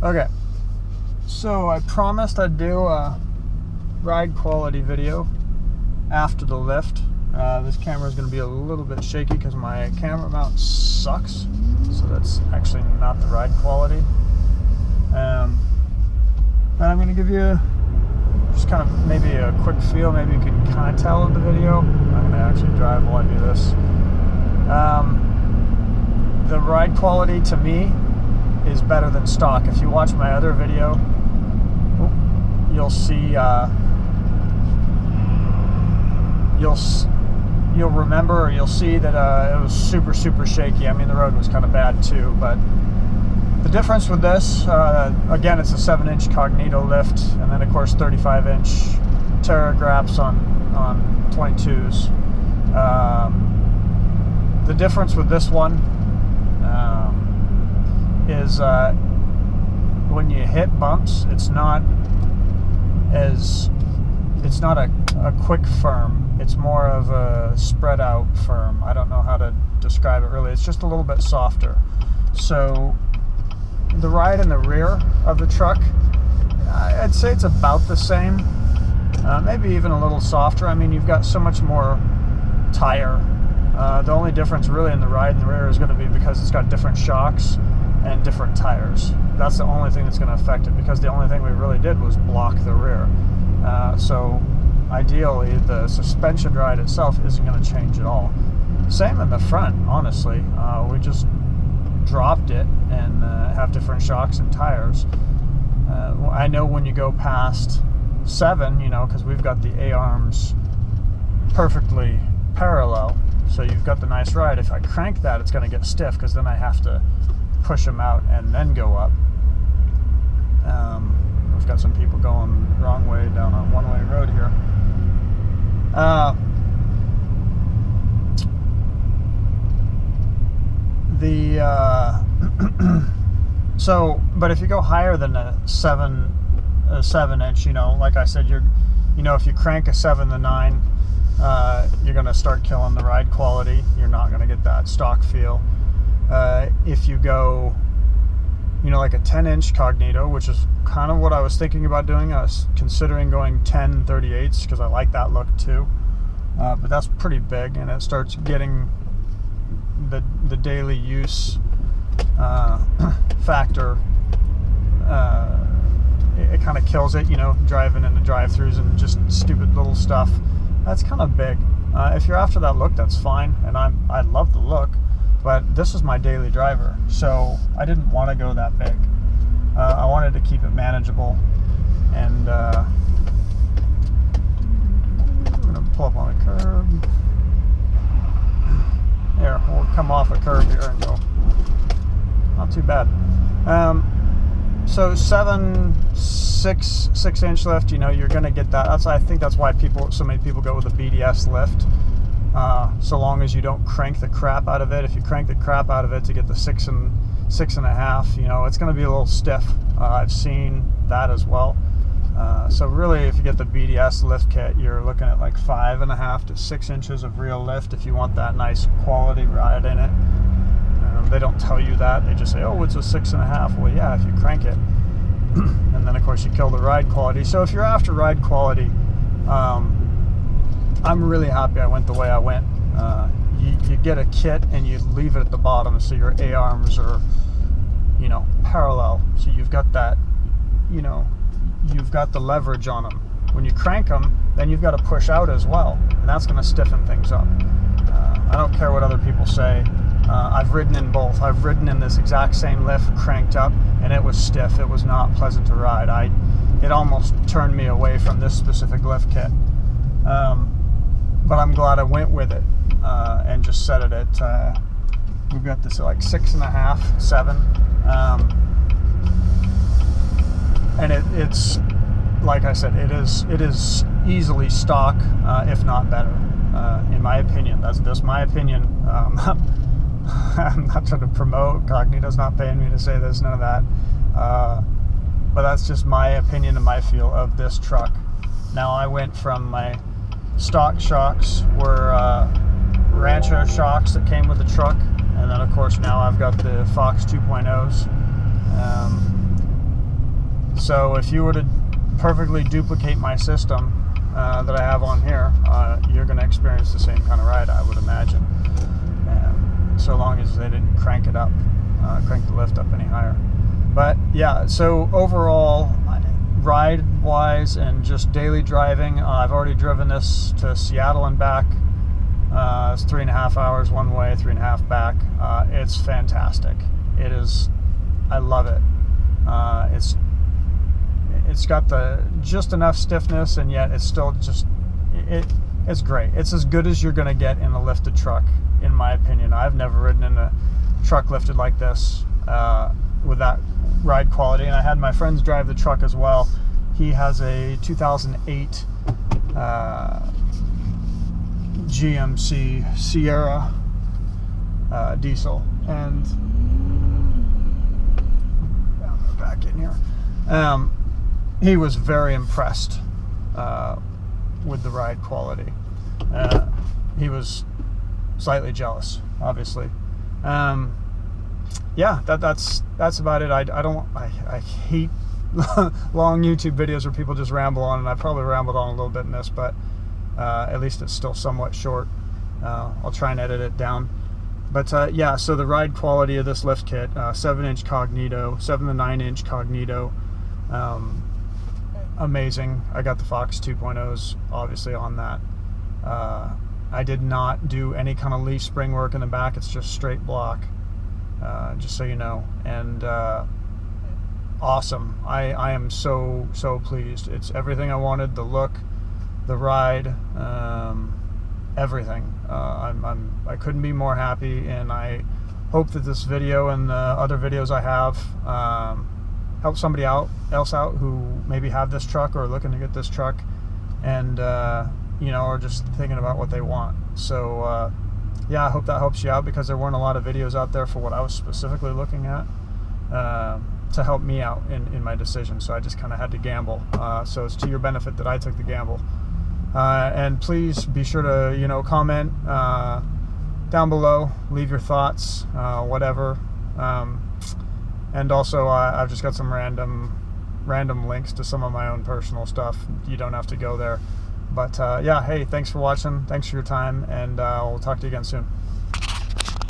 Okay, so I promised I'd do a ride quality video after the lift. This camera is going to be a little bit shaky because my camera mount sucks, so that's actually not the ride quality. But I'm going to give you just kind of maybe a quick feel. Maybe you can kind of tell in the video. I'm going to actually drive while I do this. The ride quality to me is better than stock. If you watch my other video, you'll see you'll remember, or you'll see that it was super shaky. I mean, the road was kind of bad too, but the difference with this, again, it's a 7-inch Cognito lift, and then of course 35-inch Terragraphs on 22's. The difference with this one is when you hit bumps, it's not a quick firm. It's more of a spread out firm. I don't know how to describe it really. It's just a little bit softer. So the ride in the rear of the truck, I'd say it's about the same, maybe even a little softer. I mean, you've got so much more tire. The only difference really in the ride in the rear is going to be because it's got different shocks and different tires. That's the only thing that's going to affect it, because the only thing we really did was block the rear. So ideally, the suspension ride itself isn't going to change at all. Same in the front, honestly. We just dropped it and have different shocks and tires. I know when you go past 7, you know, because we've got the A-arms perfectly parallel, so you've got the nice ride. If I crank that, it's going to get stiff, because then I have to push them out and then go up. We've got some people going the wrong way down a one-way road here. So, but if you go higher than a 7-inch, you know, like I said, if you crank a 7 to 9, you're going to start killing the ride quality. You're not going to get that stock feel. If you go, like a 10-inch Cognito, which is kind of what I was thinking about doing. I was considering going 10 38s because I like that look too. But that's pretty big, and it starts getting the daily use factor. It kind of kills it, driving in the drive-thrus and just stupid little stuff. That's kind of big. If you're after that look, that's fine, and I love the look, but this is my daily driver, so I didn't want to go that big. I wanted to keep it manageable, and I'm going to pull up on a curb. There, we'll come off a curb here and go. Not too bad. So 6-inch lift, you're going to get that. I think that's why so many people go with a BDS lift. So long as you don't crank the crap out of it. If you crank the crap out of it to get the 6.5, it's going to be a little stiff. I've seen that as well. So really, if you get the BDS lift kit, you're looking at like 5.5 to 6 inches of real lift if you want that nice quality ride in it. They don't tell you that. They just say, oh, it's a 6.5. Well, yeah, if you crank it. And then, of course, you kill the ride quality. So if you're after ride quality, I'm really happy I went the way I went. You get a kit and you leave it at the bottom, so your A-arms are, parallel. So you've got that, you've got the leverage on them. When you crank them, then you've got to push out as well, and that's going to stiffen things up. I don't care what other people say. I've ridden in both. I've ridden in this exact same lift, cranked up, and it was stiff. It was not pleasant to ride. It almost turned me away from this specific lift kit. But I'm glad I went with it and just set it at, we've got this at like 6.5, 7. And it's, like I said, it is easily stock, if not better, in my opinion. That's just my opinion. I'm not trying to promote. Cognito's not paying me to say this, none of that. But that's just my opinion and my feel of this truck. Now, I went from my stock shocks were Rancher shocks that came with the truck, and then of course now I've got the Fox 2.0s. So if you were to perfectly duplicate my system that I have on here, you're going to experience the same kind of ride, I would imagine. So long as they didn't crank it up, crank the lift up any higher. But yeah, so overall, ride-wise and just daily driving, I've already driven this to Seattle and back. It's 3.5 hours one way, 3.5 back. It's fantastic. It is. I love it. It's got the just enough stiffness, and yet it's still just it's great. It's as good as you're going to get in a lifted truck, in my opinion. I've never ridden in a truck lifted like this with that ride quality, and I had my friends drive the truck as well. He has a 2008 GMC Sierra diesel, and back in here, he was very impressed with the ride quality. He was slightly jealous, obviously. Yeah, that's about it. I hate long YouTube videos where people just ramble on, and I probably rambled on a little bit in this, but at least it's still somewhat short. I'll try and edit it down. But yeah, so the ride quality of this lift kit, 7-inch Cognito, 7 to 9-inch Cognito, amazing. I got the Fox 2.0s obviously on that. I did not do any kind of leaf spring work in the back. It's just straight block, just so you know. And awesome. I am so pleased. It's everything I wanted. The look, the ride, everything. I couldn't be more happy, and I hope that this video and the other videos I have help somebody else out who maybe have this truck or are looking to get this truck, and you know, or just thinking about what they want. So yeah, I hope that helps you out, because there weren't a lot of videos out there for what I was specifically looking at to help me out in my decision. So I just kind of had to gamble. So it's to your benefit that I took the gamble. And please be sure to, you know, comment down below, leave your thoughts, whatever. And also I've just got some random links to some of my own personal stuff. You don't have to go there. But yeah, hey, thanks for watching. Thanks for your time, and we'll talk to you again soon.